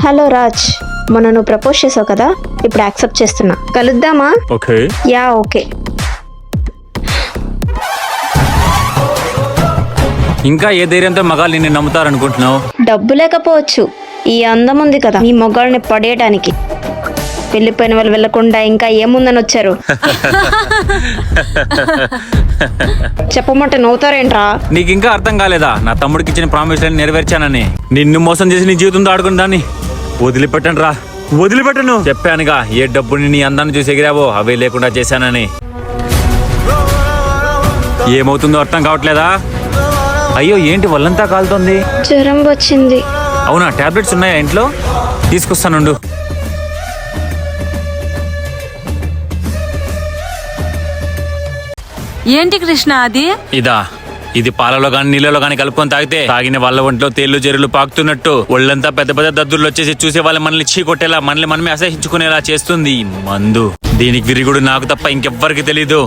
Hello Raj, మొన్న నువ్వు propose చేసావు కదా, ఇప్పుడు యాక్సెప్ట్ చేస్తున్నా. కలుద్దామా? ఓకే. Yeah okay. ఇంకా ఏ ధైర్యంతో మగాళ్ళు నిన్ను నమ్ముతారనుకుంటున్నావు? డబ్బు లేకపోవచ్చు, ఈ అందం ఉంది కదా ఈ మొగాళ్ళని పడేయటానికి. వెళ్ళిపోయిన వాళ్ళు వెళ్ళకుండా ఇంకా ఏముందని వచ్చారు. చెప్పమంటే నవ్వుతారేంట్రా? నీకు ఇంకా అర్థం కాలేదా? నా తమ్ముడికి ఇచ్చిన ప్రామిస్ నెరవేర్చానని. నిన్ను మోసం చేసి నీ జీవితంతో ఆడుకుని దాన్ని వదిలిపెట్టను రా, వదిలిపెట్టను. చెప్పానుగా, ఏ డబ్బుని నీ అందాన్ని చూసి ఎగిరావో అవే లేకుండా చేశానని. ఏమవుతుందో అర్థం కావట్లేదా? అయ్యో ఏంటి ఒళ్ళంతా కాలుతోంది? జ్వరం వచ్చింది. అవునా, టాబ్లెట్స్ ఉన్నాయా ఇంట్లో? తీసుకొస్తానుండు. ఏంటి కృష్ణ అది? ఇది పాలలో గాని నీళ్ళలో గాని కలుపుకొని తాగితే తాగిన వాళ్ళ ఒంట్లో తేళ్లు జెరులు పాకుతున్నట్టు ఒళ్ళంతా పెద్ద పెద్ద దద్దుర్లు వచ్చేసి చూసే వాళ్ళ మనల్ని చీకొట్టేలా మనల్ని మనమే అసహించుకునేలా చేస్తుంది ఈ మందు. దీనికి విరుగుడు నాకు తప్ప ఇంకెవ్వరికి తెలీదు.